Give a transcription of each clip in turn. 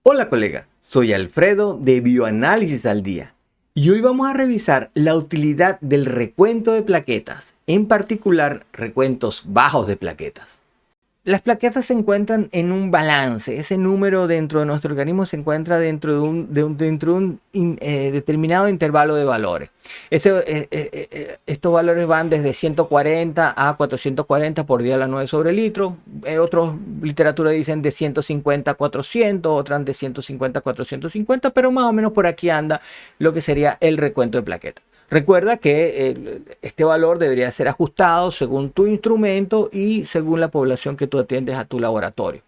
Hola colega, soy Alfredo de Bioanálisis al Día y hoy vamos a revisar la utilidad del recuento de plaquetas, en particular recuentos bajos de plaquetas. Las plaquetas se encuentran en un balance. Ese número dentro de nuestro organismo se encuentra dentro de un determinado intervalo de valores. Estos valores van desde 140 a 440 por día a la 9 sobre litro. Otros literatura dicen de 150 a 400, otras de 150 a 450, pero más o menos por aquí anda lo que sería el recuento de plaquetas. Recuerda que este valor debería ser ajustado según tu instrumento y según la población que tú atiendes a tu laboratorio.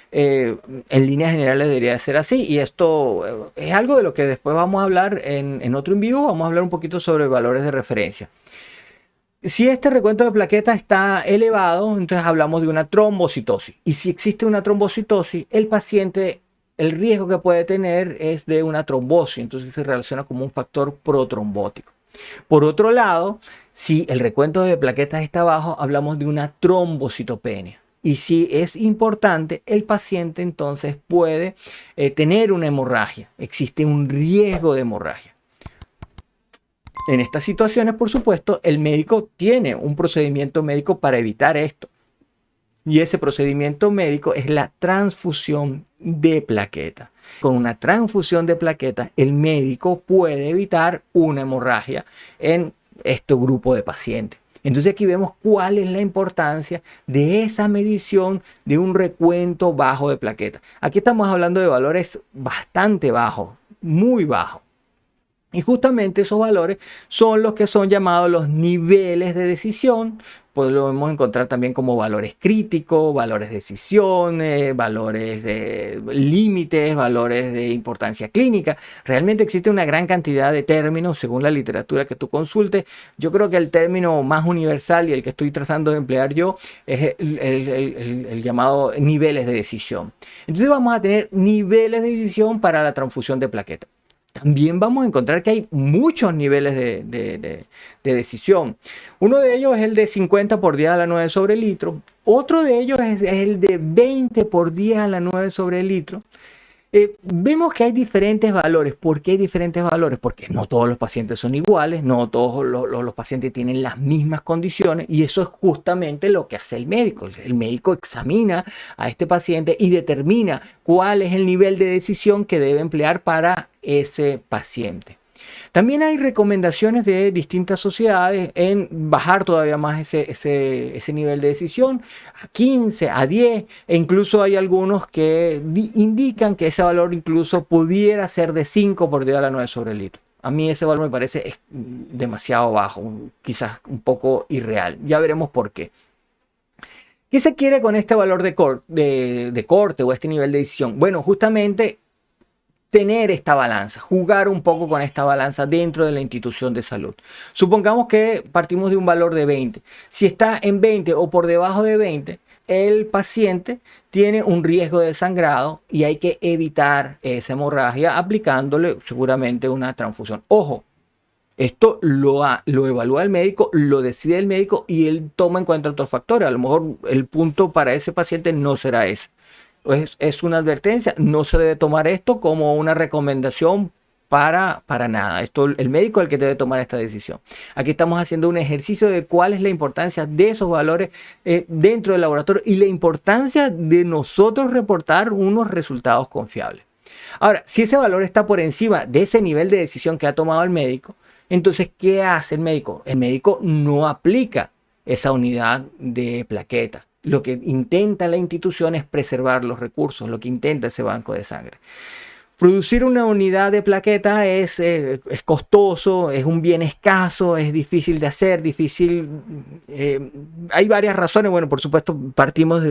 En líneas generales debería ser así, y esto es algo de lo que después vamos a hablar en otro en vivo. Vamos a hablar un poquito sobre valores de referencia. Si este recuento de plaquetas está elevado, entonces hablamos de una trombocitosis. Y si existe una trombocitosis, el paciente, el riesgo que puede tener es de una trombosis, entonces se relaciona como un factor protrombótico. Por otro lado, si el recuento de plaquetas está bajo, hablamos de una trombocitopenia. Y si es importante, el paciente entonces puede tener una hemorragia. Existe un riesgo de hemorragia. En estas situaciones, por supuesto, el médico tiene un procedimiento médico para evitar esto. Y ese procedimiento médico es la transfusión de plaquetas. Con una transfusión de plaquetas, el médico puede evitar una hemorragia en este grupo de pacientes. Entonces aquí vemos cuál es la importancia de esa medición de un recuento bajo de plaquetas. Aquí estamos hablando de valores bastante bajos, muy bajos. Y justamente esos valores son los que son llamados los niveles de decisión. Pues lo podemos encontrar también como valores críticos, valores de decisiones, valores de límites, valores de importancia clínica. Realmente existe una gran cantidad de términos según la literatura que tú consultes. Yo creo que el término más universal y el que estoy tratando de emplear yo es el llamado niveles de decisión. Entonces vamos a tener niveles de decisión para la transfusión de plaquetas. También vamos a encontrar que hay muchos niveles de decisión. Uno de ellos es el de 50 por 10 a la 9 sobre litro. Otro de ellos es el de 20 por 10 a la 9 sobre litro. Vemos que hay diferentes valores. ¿Por qué hay diferentes valores? Porque no todos los pacientes son iguales, no todos los pacientes tienen las mismas condiciones, y eso es justamente lo que hace el médico. El médico examina a este paciente y determina cuál es el nivel de decisión que debe emplear para ese paciente. También hay recomendaciones de distintas sociedades en bajar todavía más ese nivel de decisión a 15, a 10, e incluso hay algunos que indican que ese valor incluso pudiera ser de 5 por 10 a la 9 sobre litro. A mí ese valor me parece demasiado bajo, quizás un poco irreal. Ya veremos por qué. ¿Qué se quiere con este valor de corte o este nivel de decisión? Bueno, justamente tener esta balanza, jugar un poco con esta balanza dentro de la institución de salud. Supongamos que partimos de un valor de 20. Si está en 20 o por debajo de 20, el paciente tiene un riesgo de sangrado y hay que evitar esa hemorragia aplicándole seguramente una transfusión. Ojo, esto lo evalúa el médico, lo decide el médico y él toma en cuenta otros factores. A lo mejor el punto para ese paciente no será ese. Es una advertencia, no se debe tomar esto como una recomendación para nada. Esto, el médico es el que debe tomar esta decisión. Aquí estamos haciendo un ejercicio de cuál es la importancia de esos valores dentro del laboratorio y la importancia de nosotros reportar unos resultados confiables. Ahora, si ese valor está por encima de ese nivel de decisión que ha tomado el médico, entonces, ¿qué hace el médico? El médico no aplica esa unidad de plaqueta. Lo que intenta la institución es preservar los recursos, lo que intenta ese banco de sangre. Producir una unidad de plaqueta es costoso, es un bien escaso, es difícil de hacer, hay varias razones. Bueno, por supuesto, partimos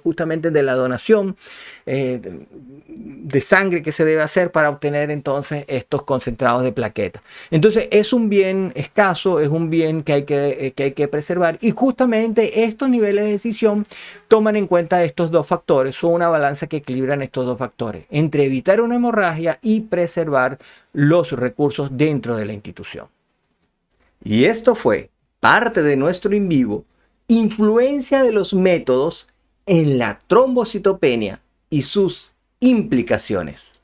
justamente de la donación de sangre que se debe hacer para obtener entonces estos concentrados de plaquetas. Entonces es un bien escaso, es un bien que hay que preservar, y justamente estos niveles de decisión toman en cuenta estos dos factores. Son una balanza que equilibran estos dos factores entre evitar una hemorragia y preservar los recursos dentro de la institución. Y esto fue parte de nuestro en vivo: influencia de los métodos en la trombocitopenia y sus implicaciones.